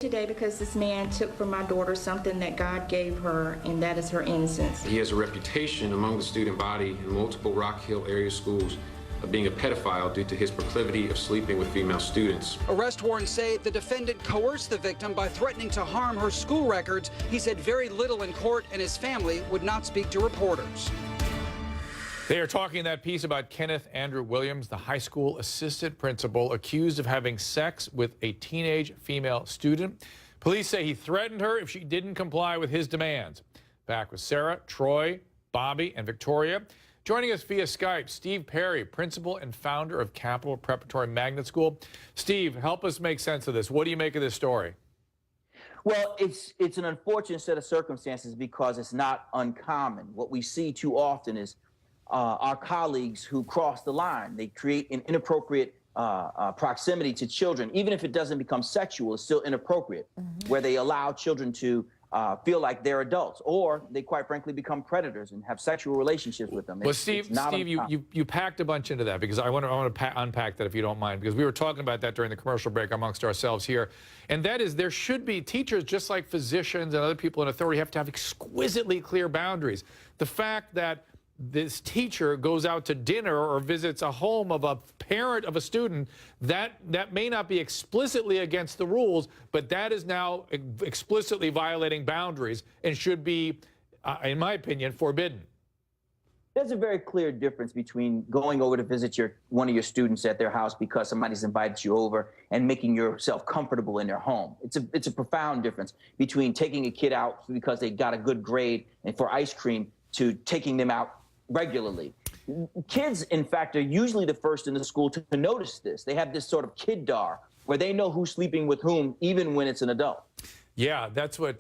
Today because this man took from my daughter something that God gave her, and that is her innocence. He has a reputation among the student body in multiple Rock Hill area schools of being a pedophile due to his proclivity of sleeping with female students. Arrest warrants say the defendant coerced the victim by threatening to harm her school records. He said very little in court, and his family would not speak to reporters. They are talking that piece about Kenneth Andrew Williams, the high school assistant principal, accused of having sex with a teenage female student. Police say he threatened her if she didn't comply with his demands. Back with Sarah, Troy, Bobby, and Victoria. Joining us via Skype, Steve Perry, principal and founder of Capital Preparatory Magnet School. Steve, help us make sense of this. What do you make of this story? Well, it's an unfortunate set of circumstances because it's not uncommon. What we see too often is our colleagues who cross the line. They create an inappropriate proximity to children. Even if it doesn't become sexual, it's still inappropriate, where they allow children to feel like they're adults, or they quite frankly become predators and have sexual relationships with them. Well, Steve, you packed a bunch into that, because I want to unpack that, if you don't mind, because we were talking about that during the commercial break amongst ourselves here, and that is there should be teachers, just like physicians and other people in authority, have to have exquisitely clear boundaries. The fact that this teacher goes out to dinner or visits a home of a parent of a student, that may not be explicitly against the rules, but that is now explicitly violating boundaries and should be, in my opinion, forbidden. There's a very clear difference between going over to visit one of your students at their house because somebody's invited you over and making yourself comfortable in their home. It's a profound difference between taking a kid out because they got a good grade and for ice cream to taking them out regularly. Kids, in fact, are usually the first in the school to notice this. They have this sort of kid-dar where they know who's sleeping with whom, even when it's an adult. Yeah, that's what,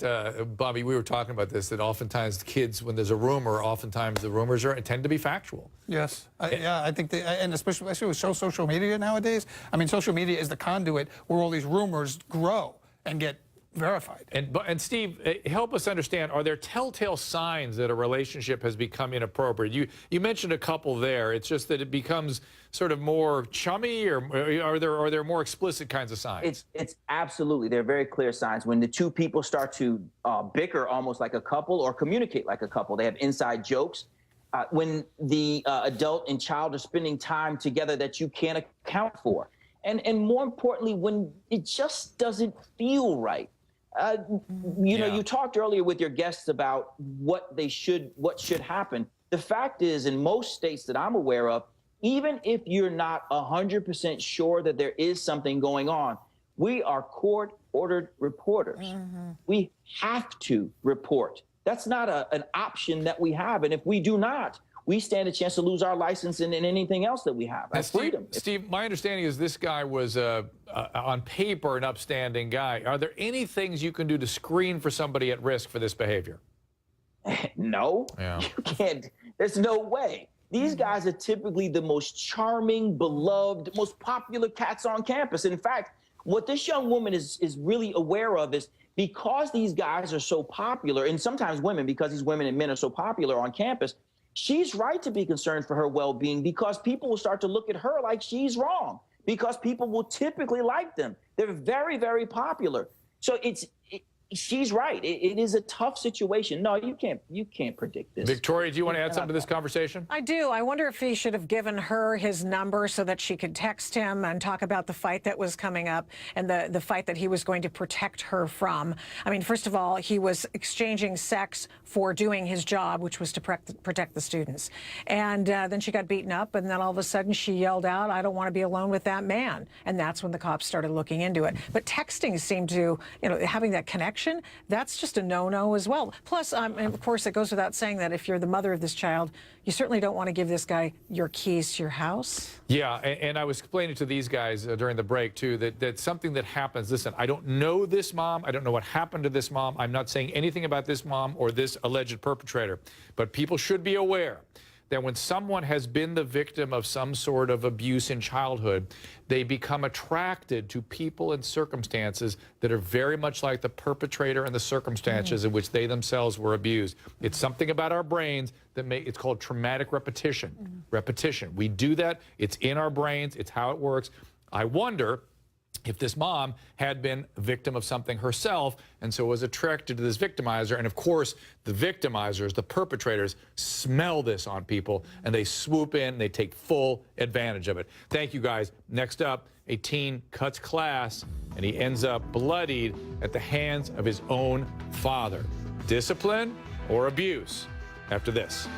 Bobby, we were talking about this, that oftentimes kids, when there's a rumor, oftentimes the rumors tend to be factual. Yes. Yeah, I think, and especially with social media nowadays, I mean, social media is the conduit where all these rumors grow and get verified. And Steve, help us understand, are there telltale signs that a relationship has become inappropriate? You mentioned a couple there. It's just that it becomes sort of more chummy, or are there more explicit kinds of signs? It's absolutely, there are very clear signs when the two people start to bicker almost like a couple or communicate like a couple. They have inside jokes. When the adult and child are spending time together that you can't account for. And more importantly, when it just doesn't feel right. You know, you talked earlier with your guests about what should happen. The fact is, in most states that I'm aware of, even if you're not 100% sure that there is something going on, we are court-ordered reporters. We have to report. That's not an option that we have. And if we do not, we stand a chance to lose our license and anything else that we have. Our freedom. Steve, my understanding is this guy was, on paper, an upstanding guy. Are there any things you can do to screen for somebody at risk for this behavior? No, yeah. You can't. There's no way. These guys are typically the most charming, beloved, most popular cats on campus. In fact, what this young woman is really aware of is because these guys are so popular, and sometimes women, because these women and men are so popular on campus, she's right to be concerned for her well-being because people will start to look at her like she's wrong because people will typically like them. They're very, very popular. So she's right. It is a tough situation. No, you can't predict this. Victoria, do you want to add something to this conversation? I do. I wonder if he should have given her his number so that she could text him and talk about the fight that was coming up and the fight that he was going to protect her from. I mean, first of all, he was exchanging sex for doing his job, which was to protect the students. And then she got beaten up, and then all of a sudden she yelled out, "I don't want to be alone with that man." And that's when the cops started looking into it. But texting seemed to, you know, having that connection, that's just a no-no as well. Plus, and of course, it goes without saying that if you're the mother of this child, you certainly don't want to give this guy your keys to your house. Yeah, and I was explaining to these guys during the break, too, that something that happens, listen, I don't know this mom. I don't know what happened to this mom. I'm not saying anything about this mom or this alleged perpetrator. But people should be aware that when someone has been the victim of some sort of abuse in childhood, they become attracted to people and circumstances that are very much like the perpetrator and the circumstances in which they themselves were abused. It's something about our brains that it's called traumatic repetition. Repetition. We do that. It's in our brains. It's how it works. I wonder if this mom had been a victim of something herself and so was attracted to this victimizer. And of course, the victimizers, the perpetrators, smell this on people and they swoop in, they take full advantage of it. Thank you, guys. Next up, a teen cuts class and he ends up bloodied at the hands of his own father. Discipline or abuse? After this.